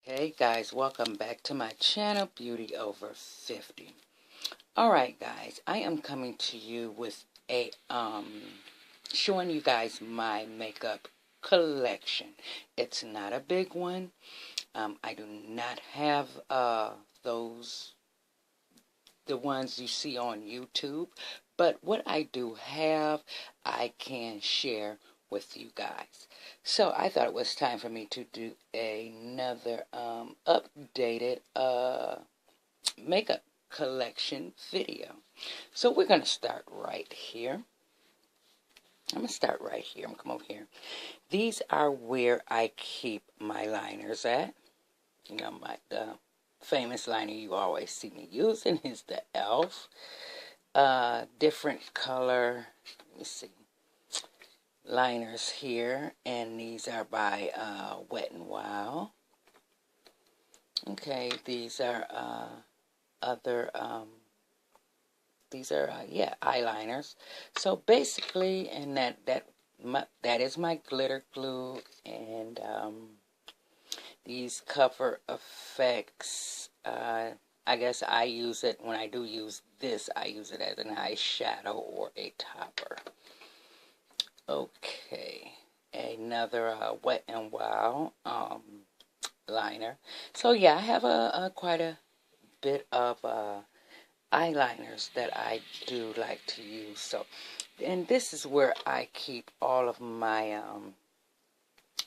Hey guys, welcome back to my channel, Beauty Over 50. Alright guys, I am coming to you with a showing you guys my makeup collection. It's not a big one. I do not have the ones you see on YouTube, but what I do have, I can share with you guys. So I thought it was time for me to do another updated makeup collection video. So we're going to start right here. I'm going to start right here. I'm going to come over here. These are where I keep my liners at. You know, the famous liner you always see me using is the e.l.f. Different color, let me see, liners here, and these are by Wet n Wild. Okay, these are eyeliners. So basically, and that is my glitter glue, and these Cover FX. I guess I use it, when I do use this, I use it as an eyeshadow or a topper. Okay, another Wet n Wild liner. So yeah, I have quite a bit of eyeliners that I do like to use. So, and this is where I keep all of my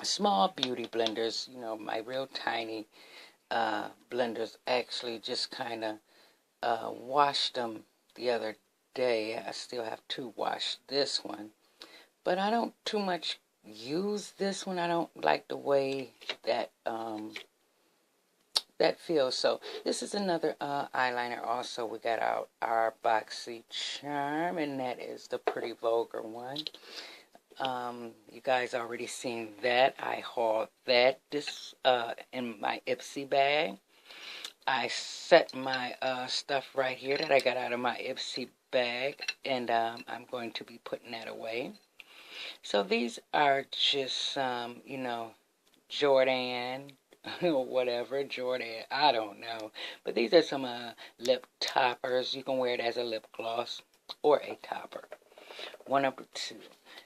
small beauty blenders. You know, my real tiny blenders. Actually just kind of washed them the other day. I still have to wash this one, but I don't too much use this one. I don't like the way that that feels. So this is another eyeliner. Also, we got our BoxyCharm, and that is the Pretty Vulgar one. You guys already seen that. I hauled that in my Ipsy bag. I set my stuff right here that I got out of my Ipsy bag, and I'm going to be putting that away. So these are just you know, Jordan or whatever, Jordan, I don't know. But these are some lip toppers. You can wear it as a lip gloss or a topper. One of the two.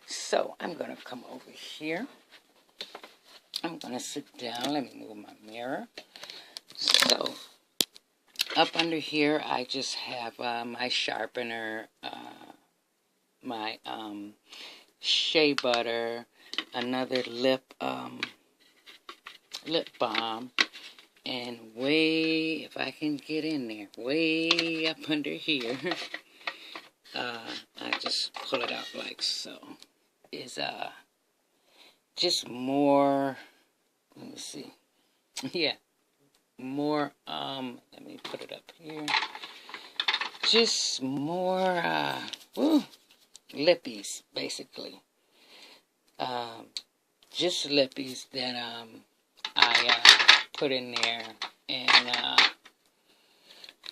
So I'm going to come over here. I'm going to sit down. Let me move my mirror. So up under here, I just have my sharpener, my shea butter, another lip balm, and way, if I can get in there, way up under here, I just pull it out like so, is just more, let me see, yeah, more, let me put it up here, just more, lippies, basically, just lippies that, I put in there, and,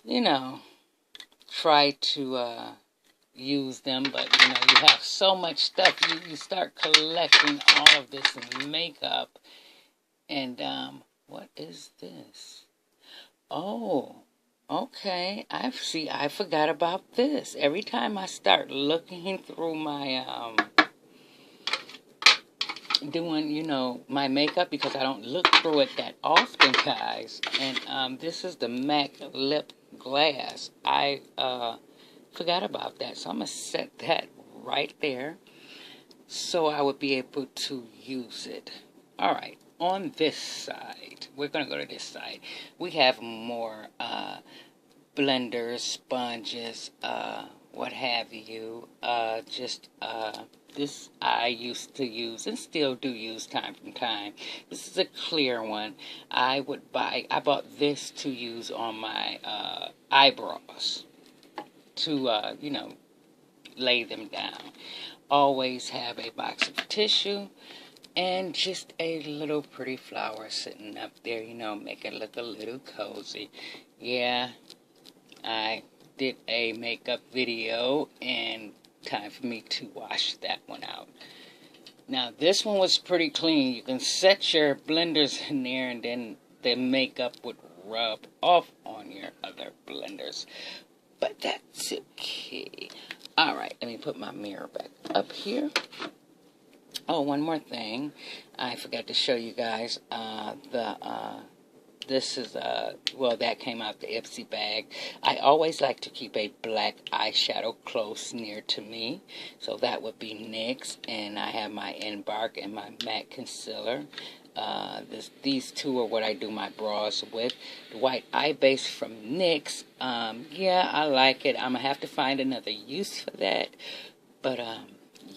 you know, try to, use them, but, you know, you have so much stuff, you start collecting all of this makeup, and, what is this? Oh, okay, I forgot about this. Every time I start looking through my, doing, you know, my makeup, because I don't look through it that often, guys, and, this is the MAC Lip Glass. I, forgot about that, so I'm going to set that right there so I would be able to use it. Alright, on this side, we're going to go to this side. We have more blenders, sponges, what have you. This I used to use and still do use time from time. This is a clear one. I bought this to use on my eyebrows, to, you know, lay them down. Always have a box of tissue and just a little pretty flower sitting up there, you know, make it look a little cozy. Yeah, I did a makeup video, and time for me to wash that one out. Now, this one was pretty clean. You can set your blenders in there, and then the makeup would rub off on your other blenders. But that's okay. Alright, let me put my mirror back up here. Oh, one more thing. I forgot to show you guys this is, well, that came out the Ipsy bag. I always like to keep a black eyeshadow close near to me. So that would be NYX. And I have my Embark and my MAC concealer. These two are what I do my brows with. The white eye base from NYX. Yeah, I like it. I'm going to have to find another use for that. But,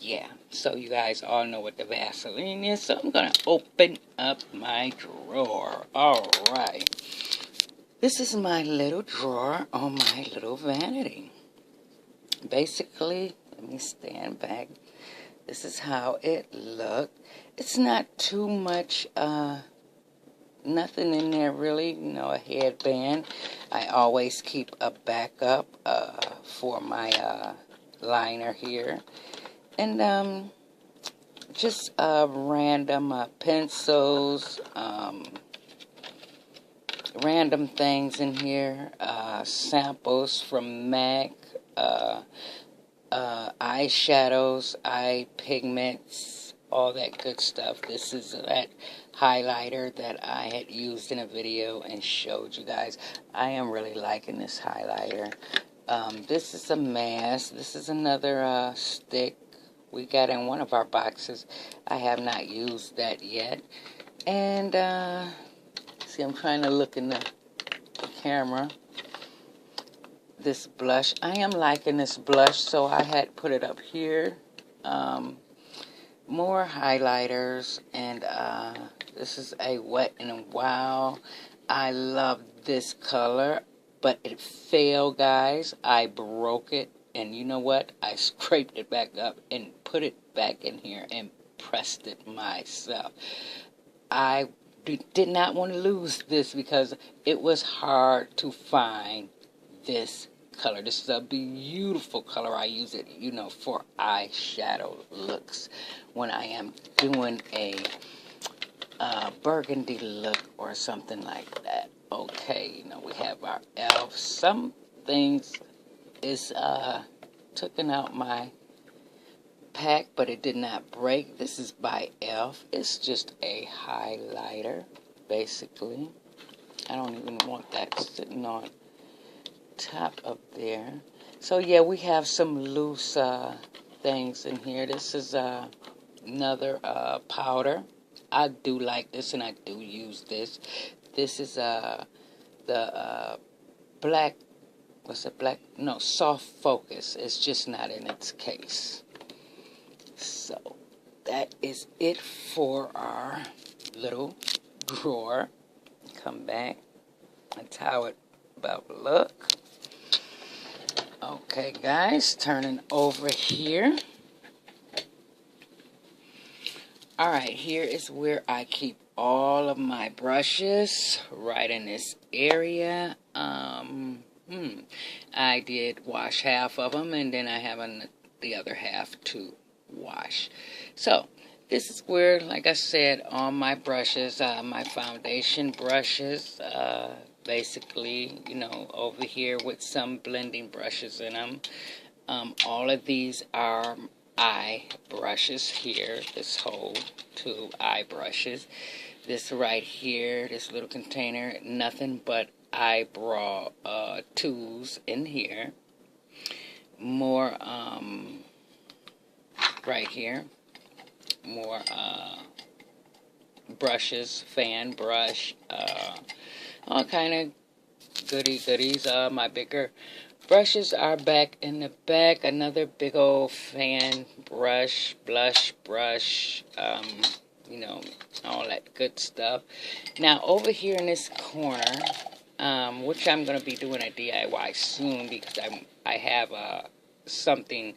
yeah, so you guys all know what the Vaseline is, so I'm going to open up my drawer. Alright. This is my little drawer on my little vanity. Basically, let me stand back. This is how it looked. It's not too much, nothing in there really, you know, a headband. I always keep a backup for my liner here. And just random pencils, random things in here, samples from MAC, eyeshadows, eye pigments, all that good stuff. This is that highlighter that I had used in a video and showed you guys. I am really liking this highlighter. This is a mask. This is another stick we got in one of our boxes. I have not used that yet. And, see, I'm trying to look in the camera. This blush. I am liking this blush, so I had put it up here. More highlighters. And, this is a Wet n Wild. I love this color, but it failed, guys. I broke it. And you know what? I scraped it back up and put it back in here and pressed it myself. I did not want to lose this because it was hard to find this color. This is a beautiful color. I use it, you know, for eyeshadow looks when I am doing a burgundy look or something like that. Okay, you know, we have our e.l.f. Some things is taken out my pack, but it did not break. This is by e.l.f. It's just a highlighter, basically. I don't even want that sitting on top of there. So yeah, we have some loose things in here. This is another powder. I do like this and I do use this. This is the black, what's it, black? No, soft focus. It's just not in its case. So that is it for our little drawer. Come back. That's how it about look. Okay, guys, turning over here. Alright, here is where I keep all of my brushes, right in this area. I did wash half of them, and then I have the other half to wash. So, this is where, like I said, all my brushes, my foundation brushes, basically, you know, over here with some blending brushes in them. All of these are eye brushes here. This whole 2 eye brushes. This right here, this little container, nothing but eyebrow tools in here. More right here. More brushes, fan brush, all kind of goodies. My bigger brushes are back in the back. Another big old fan brush, blush brush, you know, all that good stuff. Now, over here in this corner, which I'm going to be doing a DIY soon because I have something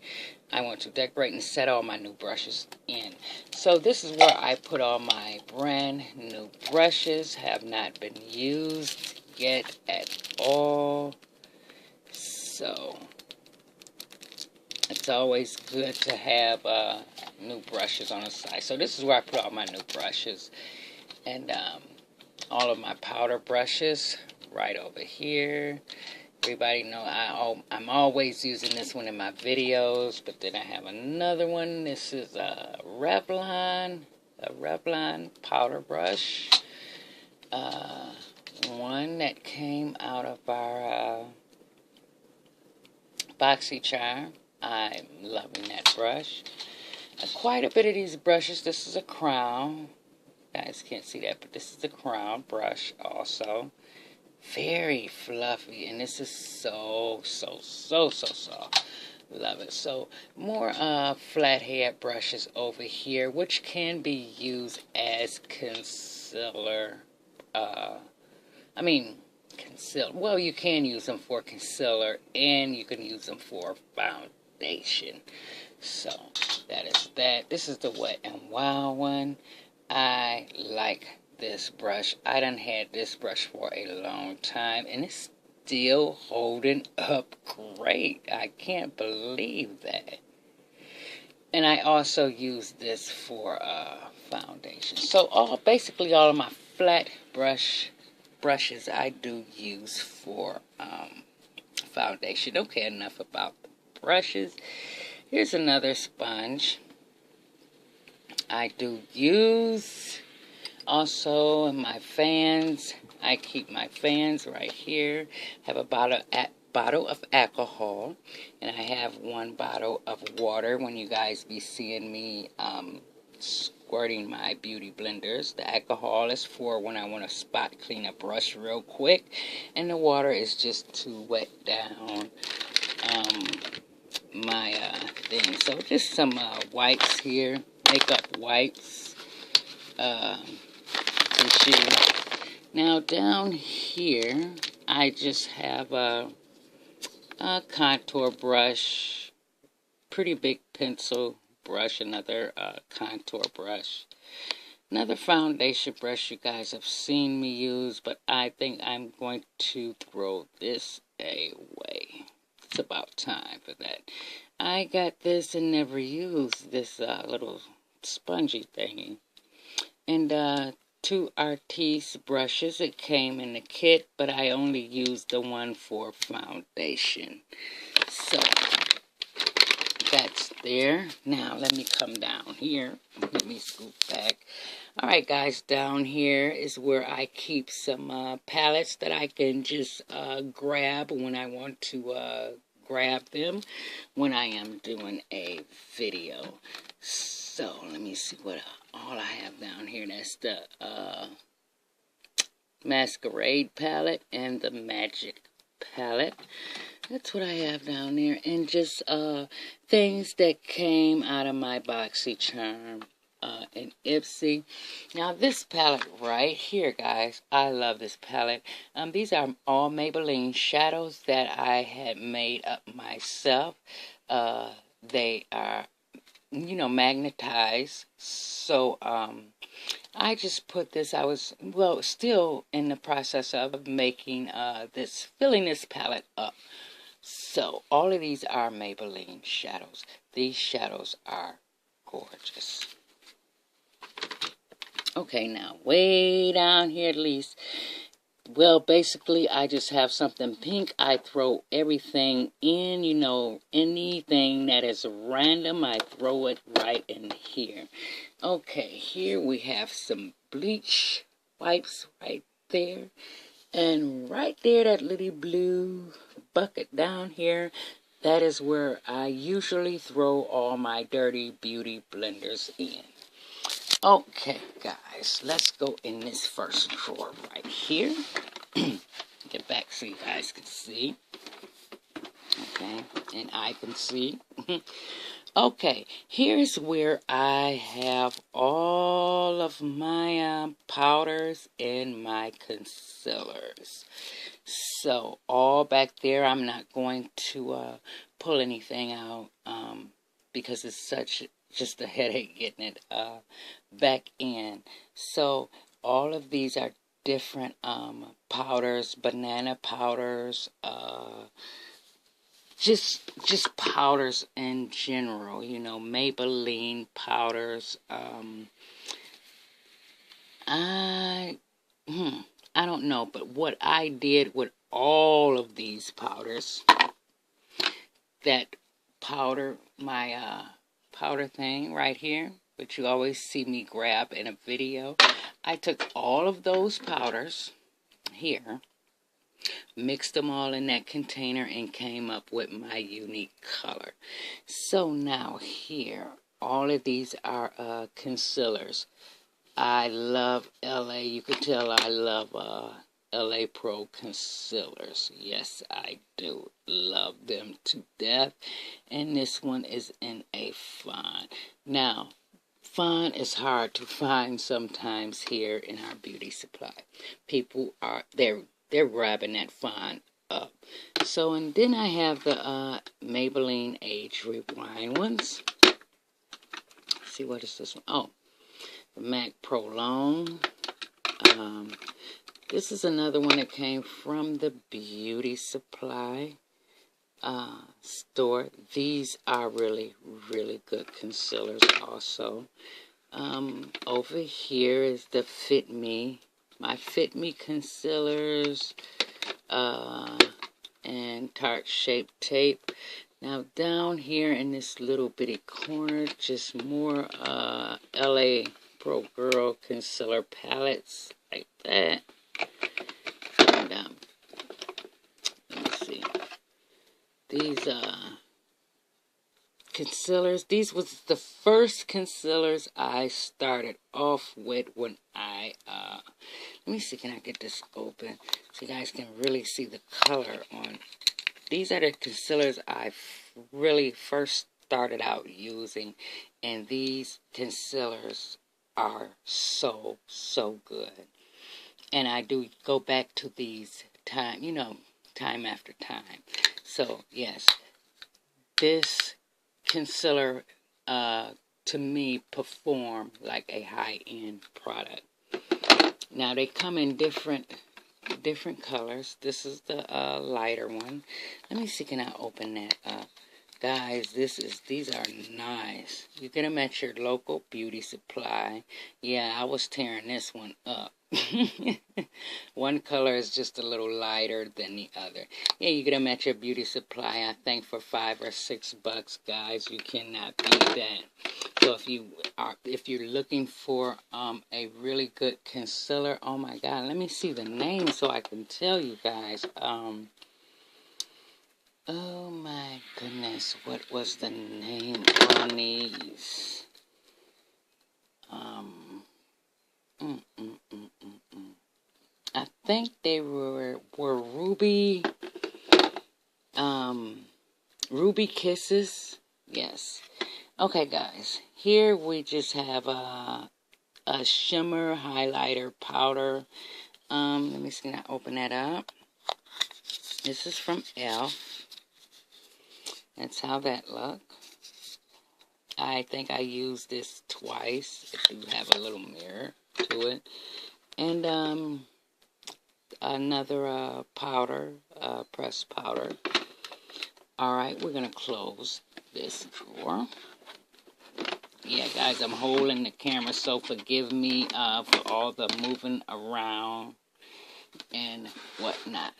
I want to decorate and set all my new brushes in. So this is where I put all my brand new brushes. Have not been used yet at all. So it's always good to have new brushes on the side. So this is where I put all my new brushes. And all of my powder brushes right over here. Everybody know I'm always using this one in my videos, but then I have another one. This is a Revlon powder brush. One that came out of our BoxyCharm. I'm loving that brush. Quite a bit of these brushes. This is a Crown. You guys can't see that, but this is a Crown brush also. Very fluffy, and this is so soft. Love it. So more flathead brushes over here, which can be used as concealer. Concealer. Well, you can use them for concealer, and you can use them for foundation. So that is that. This is the Wet n Wild one. I like this brush. I done had this brush for a long time, and it's still holding up great. I can't believe that. And I also use this for foundation. So basically all of my flat brushes I do use for foundation. Okay, enough about the brushes. Here's another sponge I do use. Also, my fans. I keep my fans right here. I have a bottle of alcohol, and I have one bottle of water. When you guys be seeing me squirting my beauty blenders, the alcohol is for when I want to spot clean a brush real quick, and the water is just to wet down my thing. So just some wipes here, makeup wipes, tissue. Now down here, I just have a contour brush, pretty big pencil brush, another contour brush, another foundation brush you guys have seen me use, but I think I'm going to throw this away. It's about time for that. I got this and never used this little spongy thingy. And two Artis brushes. It came in the kit, but I only used the one for foundation. So that's there. Now let me come down here. Let me scoot back. Alright guys, down here is where I keep some palettes that I can just grab when I want to grab them when I am doing a video. So let me see what all I have down here. That's the Masquerade palette and the Magic palette. That's what I have down there. And just things that came out of my BoxyCharm and Ipsy. Now this palette right here, guys, I love this palette. These are all Maybelline shadows that I had made up myself. They are, you know, magnetized. So I just put this. I was, well, still in the process of making filling this palette up. So all of these are Maybelline shadows. These shadows are gorgeous. Okay, now way down here at least. Well, basically, I just have something pink. I throw everything in, you know, anything that is random, I throw it right in here. Okay, here we have some bleach wipes right there. And right there, that little blue bucket down here, that is where I usually throw all my dirty beauty blenders in. Okay, guys, let's go in this first drawer right here. Get back so you guys can see. Okay, and I can see. Okay, here's where I have all of my powders and my concealers. So, all back there, I'm not going to pull anything out because it's just a headache getting it back in. So all of these are different powders, banana powders, just powders in general, you know, Maybelline powders. I I don't know, but what I did with all of these powders, that powder, my powder thing right here, which you always see me grab in a video, I took all of those powders here, mixed them all in that container, and came up with my unique color. So now here, all of these are concealers. I love LA. You can tell I love LA Pro concealers. Yes, I do love them to death. And this one is in a fawn. Now, fawn is hard to find sometimes here in our beauty supply. People are they're grabbing that fawn up. So, and then I have the Maybelline Age Rewind ones. Let's see, what is this one? Oh, the MAC Prolong. This is another one that came from the beauty supply store. These are really, really good concealers also. Over here is the Fit Me. My Fit Me concealers and Tarte Shape Tape. Now down here in this little bitty corner, just more LA Pro Girl concealer palettes like that. And let me see. These concealers, these was the first concealers I started off with when I let me see, can I get this open so you guys can really see the color on. These are the concealers I really first started out using, and these concealers are so good. And I do go back to these time after time. So yes, this concealer to me perform like a high-end product. Now they come in different colors. This is the lighter one. Let me see, can I open that up? Guys, these are nice. You get them at your local beauty supply. Yeah, I was tearing this one up. One color is just a little lighter than the other. Yeah, you get them at your beauty supply, I think for $5 or $6, guys. You cannot beat that. So if you're looking for a really good concealer, oh my God, let me see the name so I can tell you guys. Oh my goodness, what was the name on these? I think they were Ruby, Ruby Kisses. Yes. Okay, guys. Here we just have a shimmer highlighter powder. Let me see. Can I open that up? This is from e.l.f. That's how that look. I think I used this twice. It do have a little mirror to it. And another powder, pressed powder. Alright, we're going to close this drawer. Yeah, guys, I'm holding the camera, so forgive me for all the moving around and whatnot.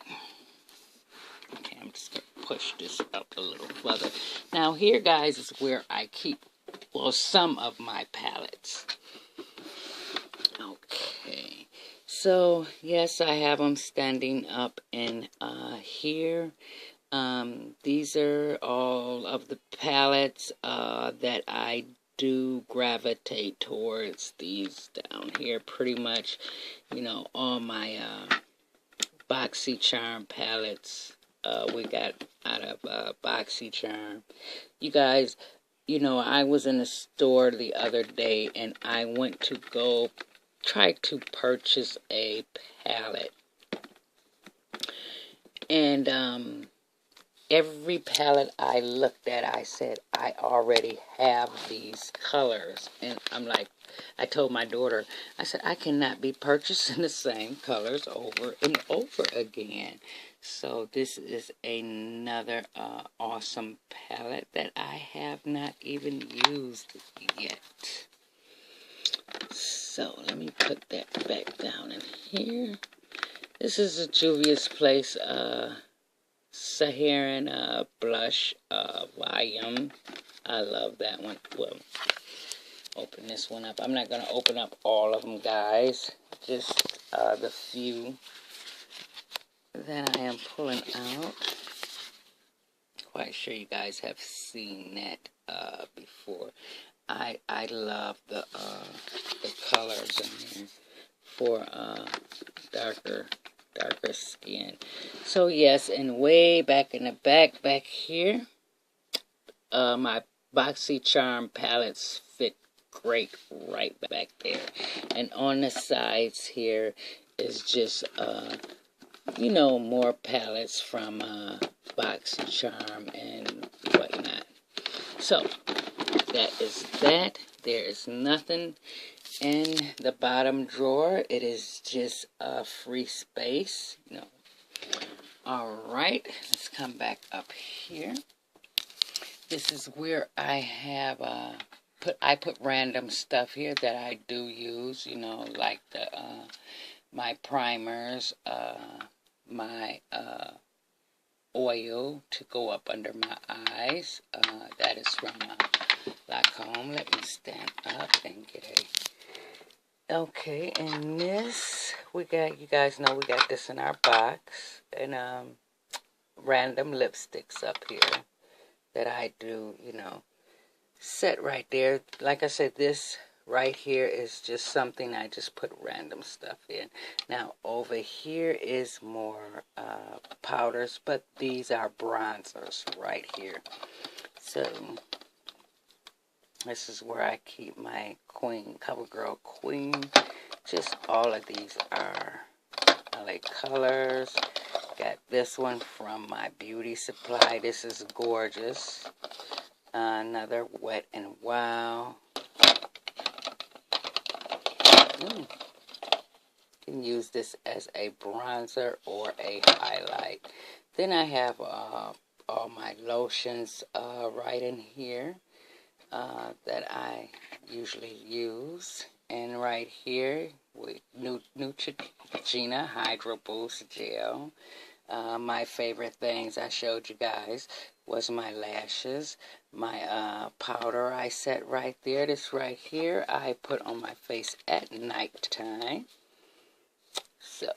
Okay, I'm just going to push this up a little further. Now, here, guys, is where I keep, well, some of my palettes. Okay. So, yes, I have them standing up in here. These are all of the palettes that I do gravitate towards. These down here, pretty much, you know, all my BoxyCharm palettes we got out of BoxyCharm. You guys, you know, I was in the store the other day and I went to go try to purchase a palette. And every palette I looked at, I said, I already have these colors. And I'm like, I told my daughter, I said, I cannot be purchasing the same colors over and over again. So this is another awesome palette that I have not even used yet. So let me put that back down in here. This is a Juvia's Place Saharan blush volume. I love that one. Well, open this one up. I'm not going to open up all of them, guys. Just the few that I am pulling out. Quite sure you guys have seen that before. I love the colors in here for darker skin. So yes, and way back in the back here, my BoxyCharm palettes fit great right back there. And on the sides here is just you know, more palettes from BoxyCharm and whatnot. So that is that. There is nothing in the bottom drawer. It is just a free space. You know. Alright, let's come back up here. This is where I have I put random stuff here that I do use, you know, like the my primers, my oil to go up under my eyes. That is from Lancome. Let me stand up and get a... Okay, and this, we got, you guys know we got this in our box. And random lipsticks up here that I do, you know, set right there. Like I said, this right here is just something I just put random stuff in. Now over here is more powders, but these are bronzers right here. So this is where I keep my Queen, CoverGirl Queen. Just all of these are LA Colors. Got this one from my beauty supply. This is gorgeous. Another Wet n Wild. You can use this as a bronzer or a highlight. Then I have all my lotions right in here that I usually use. And right here with Neutrogena Hydro Boost Gel. My favorite things I showed you guys was my lashes, my powder I set right there. This right here I put on my face at night time. So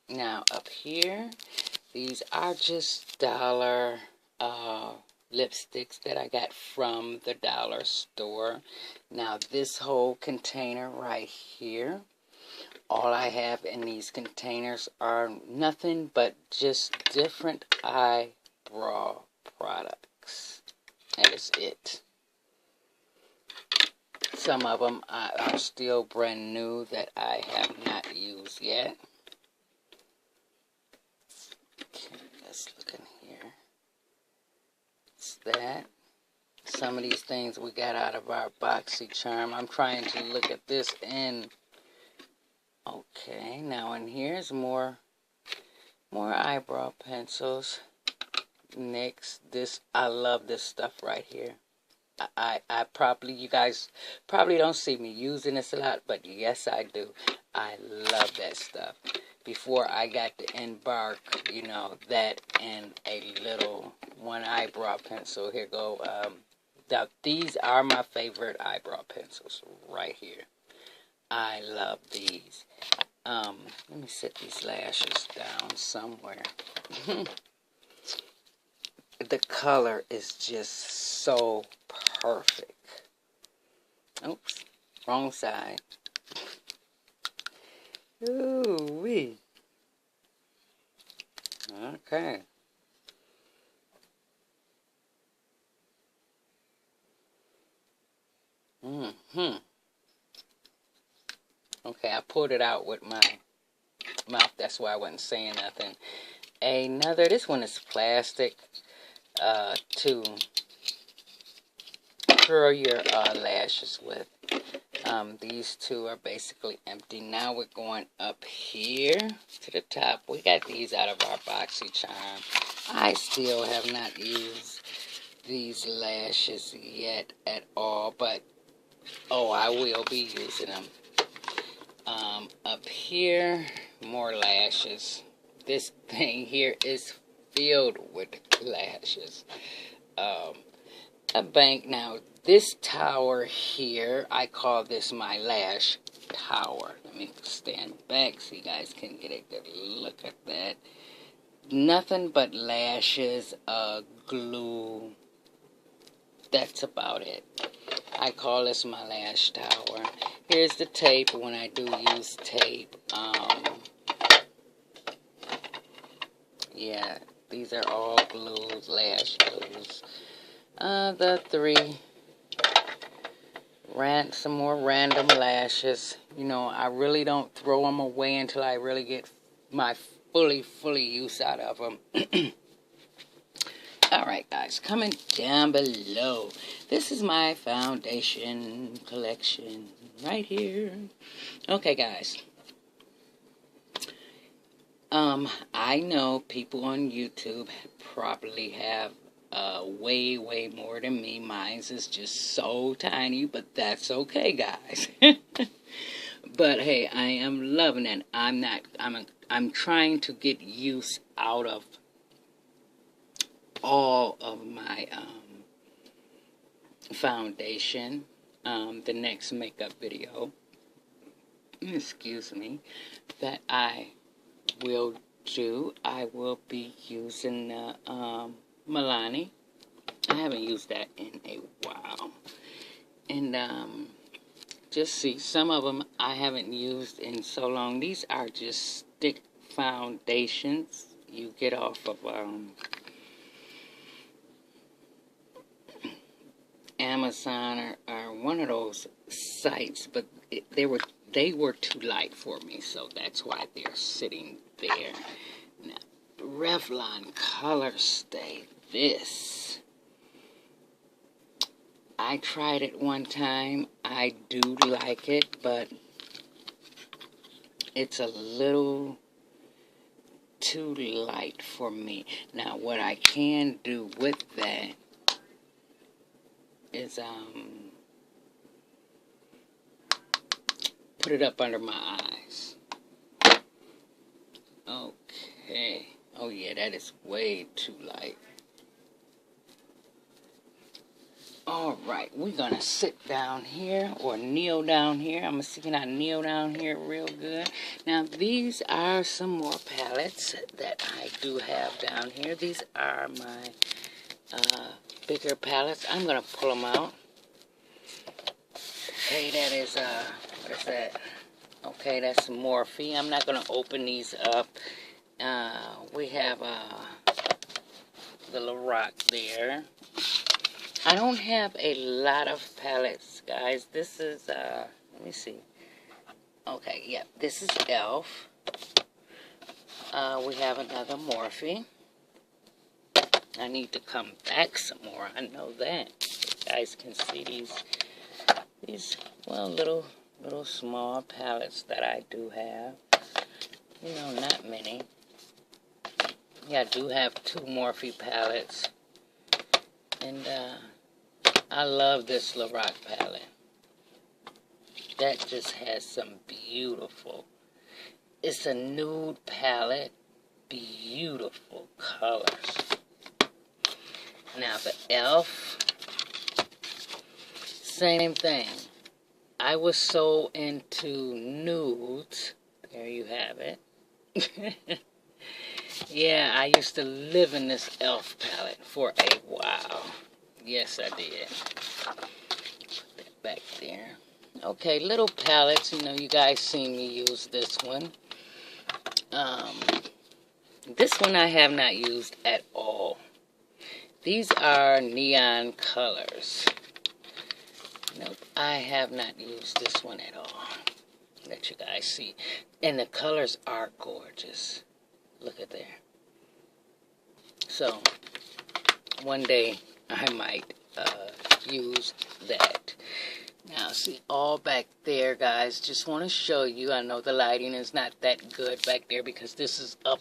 now up here, these are just dollar lipsticks that I got from the dollar store. Now this whole container right here, all I have in these containers are nothing but just different eyebrow products. That is it. Some of them are still brand new that I have not used yet. Okay, let's look in here. It's that. Some of these things we got out of our BoxyCharm. I'm trying to look at this and... Okay, now in here's more eyebrow pencils. Next, this, I love this stuff right here. I probably, you guys probably don't see me using this a lot, but yes I do. I love that stuff. Before I got to Embark, you know, that and a little one eyebrow pencil. Here go, these are my favorite eyebrow pencils right here. I love these. Let me set these lashes down somewhere. The color is just so perfect. Oops, wrong side. Ooh-wee. Okay. Okay, I pulled it out with my mouth. That's why I wasn't saying nothing. Another, this one is plastic to curl your lashes with. These two are basically empty. Now we're going up here to the top. We got these out of our BoxyCharm. I still have not used these lashes yet at all, but oh, I will be using them. Up here, more lashes. This thing here is filled with lashes. A bank. Now, this tower here, I call this my lash tower. Let me stand back so you guys can get a good look at that. Nothing but lashes, glue. That's about it. I call this my lash tower. Here's the tape when I do use tape. Yeah, these are all glues, lash glues. The three. Some more random lashes. You know, I really don't throw them away until I really get my fully use out of them. Alright guys, comment down below. This is my foundation collection right here. Okay guys. I know people on YouTube probably have way more than me. Mine's is just so tiny, but that's okay guys. But hey, I am loving it. I'm trying to get use out of all of my foundation. The next makeup video, excuse me, that I will do, I will be using the Milani. I haven't used that in a while. And just see, some of them I haven't used in so long. These are just stick foundations you get off of Amazon or one of those sites, but they were too light for me, so that's why they're sitting there. Now, Revlon Color Stay. This, I tried it one time. I do like it, but it's a little too light for me. Now, what I can do with that is put it up under my eyes. Okay. Oh yeah, that is way too light. Alright, we're gonna sit down here or kneel down here. I'm gonna see, can I kneel down here real good? Now these are some more palettes that I do have down here. These are my bigger palettes. I'm gonna pull them out. Okay, that is what is that? Okay, that's Morphe. I'm not gonna open these up. We have the Lorac there. I don't have a lot of palettes, guys. This is let me see. Okay, yeah, this is e.l.f. We have another Morphe. I need to come back some more. I know that. You guys can see these well, little small palettes that I do have. You know, not many. Yeah, I do have two Morphe palettes. And I love this Lorac palette. That just has some beautiful, it's a nude palette, beautiful colors. Now the e.l.f., same thing. I was so into nudes. There you have it. Yeah, I used to live in this e.l.f. palette for a while. Yes, I did. Put that back there. Okay, little palettes. You know, you guys seen me use this one. This one I have not used at all. These are neon colors. Nope, I have not used this one at all. Let you guys see. And the colors are gorgeous. Look at there. So, one day I might use that. Now, see, all back there, guys, just want to show you. I know the lighting is not that good back there because this is up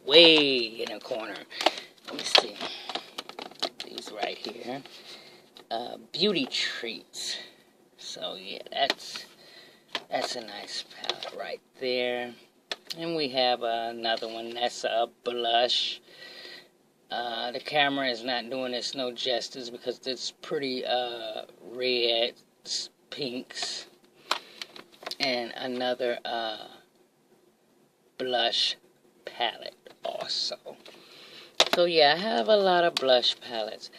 way in the corner. Let me see. These right here. Beauty treats. So, yeah, that's That's a nice palette right there. And we have another one. That's a blush. The camera is not doing this no justice because it's pretty reds, pinks, and another blush palette also. So yeah, I have a lot of blush palettes.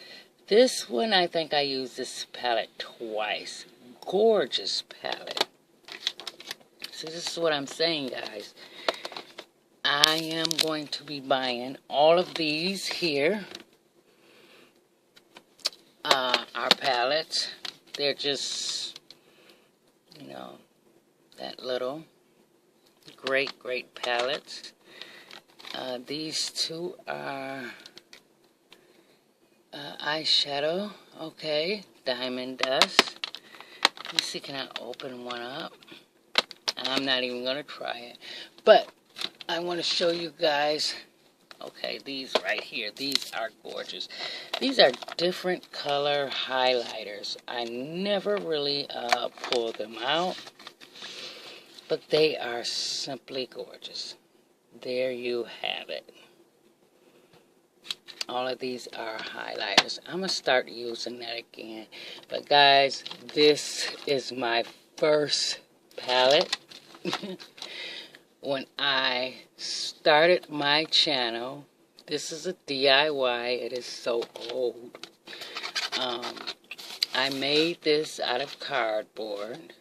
This one, I think I used this palette twice. Gorgeous palette. So this is what I'm saying, guys. I am going to be buying all of these here. Our palettes. They're just, you know, that little. Great, great palettes. These two are eyeshadow. Okay, Diamond Dust. Let me see, can I open one up? I'm not even going to try it. But I want to show you guys. Okay, these right here. These are gorgeous. These are different color highlighters. I never really pull them out. But they are simply gorgeous. There you have it. All of these are highlighters. I'm going to start using that again. But guys, this is my first palette. When I started my channel, this is a DIY. It is so old. I made this out of cardboard.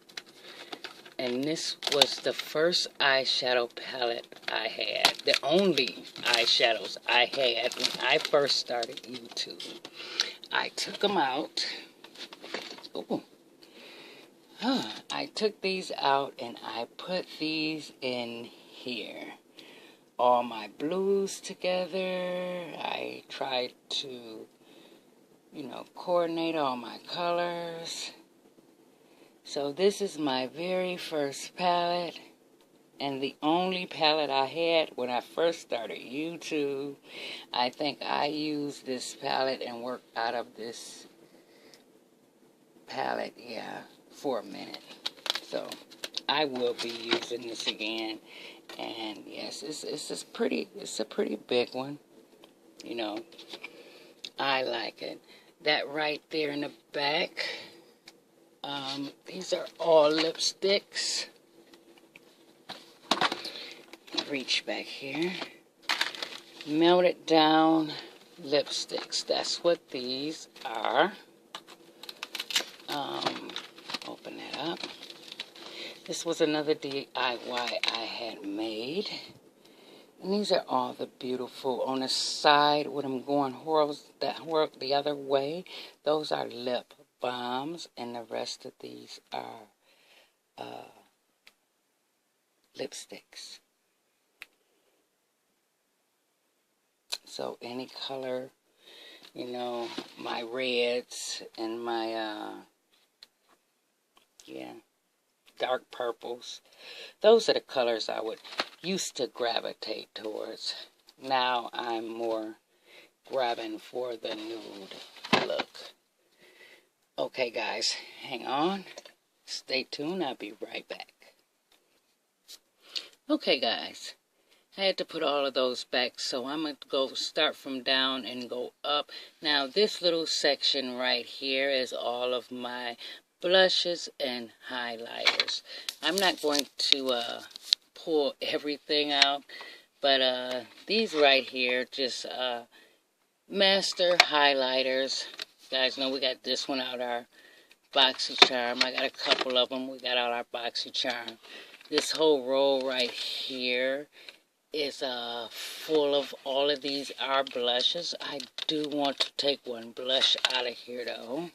And this was the first eyeshadow palette I had. The only eyeshadows I had when I first started YouTube. I took them out. Ooh. I took these out and I put these in here. All my blues together. I tried to, you know, coordinate all my colors. So this is my very first palette, and the only palette I had when I first started YouTube. I think I used this palette and worked out of this palette, yeah, for a minute. So I will be using this again, and yes, it's a pretty big one. You know, I like it. That right there in the back. These are all lipsticks. Reach back here. Melted down lipsticks. That's what these are. Open that up. This was another DIY I had made. And these are all the beautiful. On the side, when I'm going the other way, those are lip balms, and the rest of these are lipsticks. So any color, you know, my reds and my dark purples, those are the colors I would used to gravitate towards. Now I'm more grabbing for the nude look. Okay, guys, hang on. Stay tuned. I'll be right back. Okay, guys. I had to put all of those back, so I'm going to go start from down and go up. Now, this little section right here is all of my blushes and highlighters. I'm not going to pull everything out, but these right here, just master highlighters. You guys know we got this one out, our BoxyCharm. I got a couple of them. We got out our BoxyCharm. This whole row right here is full of all of these are blushes. I do want to take one blush out of here, though.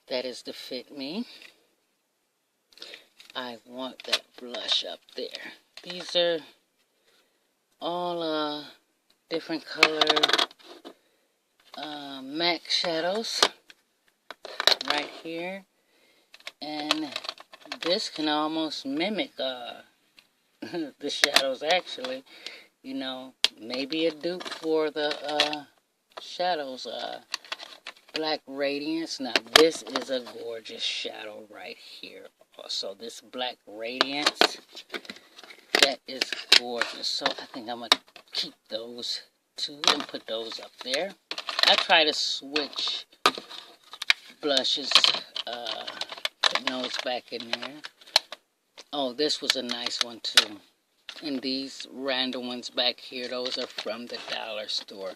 That is to fit me. I want that blush up there. These are all different color MAC shadows right here, and this can almost mimic the shadows, actually. You know, maybe a dupe for the shadows, Black Radiance. Now this is a gorgeous shadow right here Also, this Black Radiance, that is gorgeous. So I think I'm going to keep those two and put those up there. I try to switch blushes, putting those back in there. Oh, this was a nice one too. And these random ones back here, those are from the dollar store.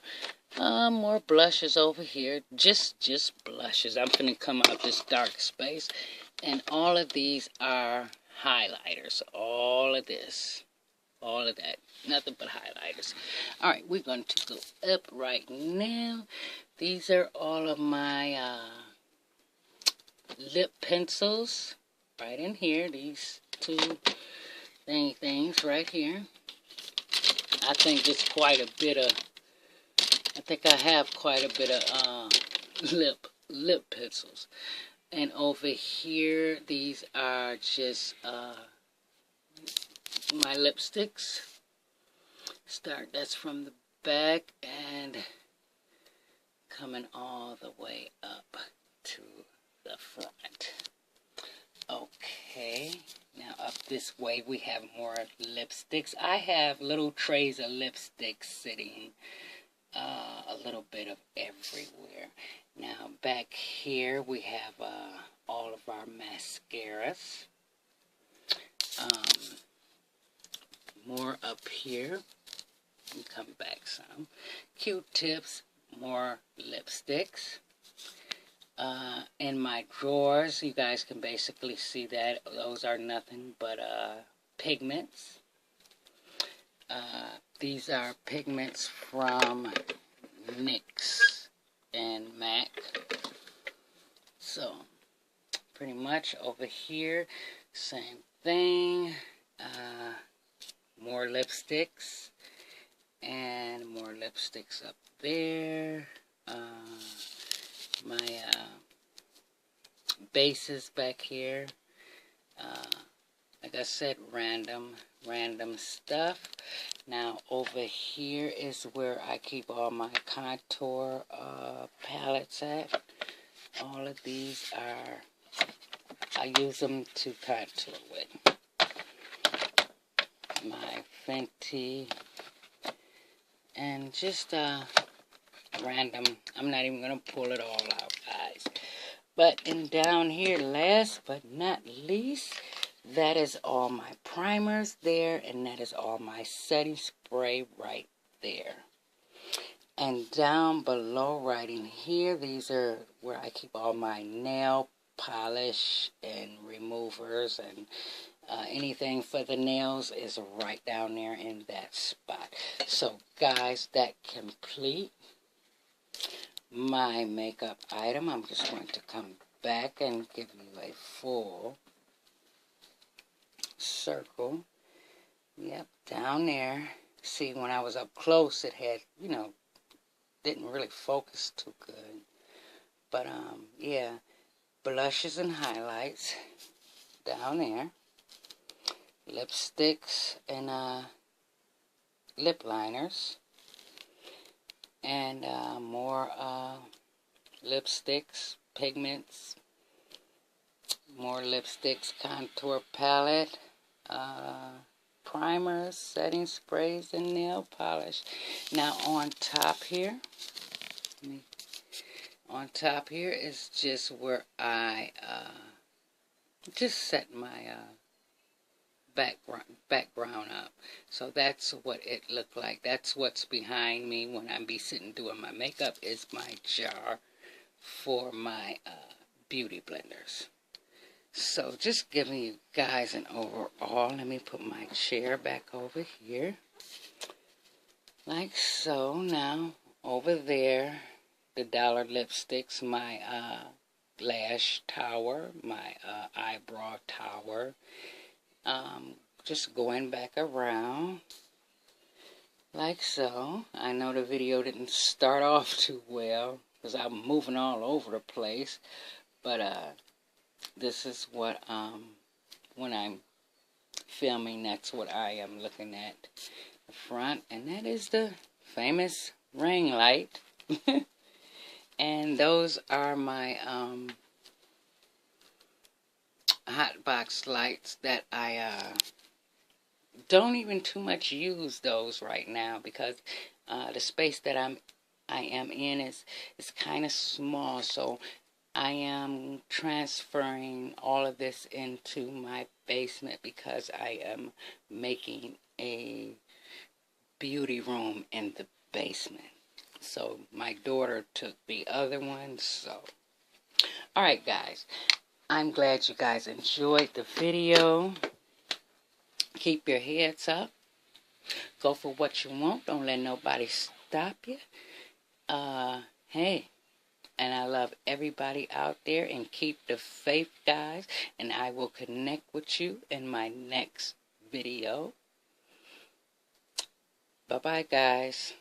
More blushes over here. Just blushes. I'm going to come out this dark space. And all of these are highlighters. All of this. All of that. Nothing but highlighters. Alright, we're going to go up right now. These are all of my lip pencils. Right in here. These two things right here. I think it's quite a bit of... I think I have quite a bit of lip pencils. And over here, these are just my lipsticks. That's from the back and coming all the way up to the front. Okay, now up this way we have more lipsticks. I have little trays of lipsticks sitting a little bit of everywhere. Now back here we have all of our mascaras. More up here. And come back some. Q-tips, more lipsticks. In my drawers, you guys can basically see that those are nothing but pigments. These are pigments from NYX and MAC. So, pretty much over here, same thing. More lipsticks. And more lipsticks up there. My bases back here. Like I said, random stuff. Now over here is where I keep all my contour palettes at. All of these are, I use them to contour with. My Fenty. And just random. I'm not even going to pull it all out, guys. But and down here, last but not least, that is all my primers there, and that is all my setting spray right there. And down below, right in here, these are where I keep all my nail polish and removers, and anything for the nails is right down there in that spot. So, guys, that complete my makeup item. I'm just going to come back and give you a full circle. Yep, down there. See, when I was up close, it had, you know, didn't really focus too good. But, yeah, blushes and highlights down there. Lipsticks and lip liners. And more lipsticks, pigments, more lipsticks, contour palette, primers, setting sprays, and nail polish. Now on top here, is just where I just set my background up. So that's what it looked like. That's what's behind me when I be sitting doing my makeup, is my jar for my beauty blenders. So just giving you guys an overall. Let me put my chair back over here. Like so. Now over there, the dollar lipsticks, my lash tower, my eyebrow tower. Just going back around like so. I know the video didn't start off too well because I'm moving all over the place, but this is what when I'm filming, that's what I am looking at the front, and that is the famous ring light. And those are my hot box lights that I don't even too much use those right now because the space that I am in is kind of small, so I am transferring all of this into my basement because I am making a beauty room in the basement. So my daughter took the other one. So alright guys, I'm glad you guys enjoyed the video. Keep your heads up. Go for what you want. Don't let nobody stop you. Hey, and I love everybody out there, and keep the faith, guys, and I will connect with you in my next video. Bye-bye, guys.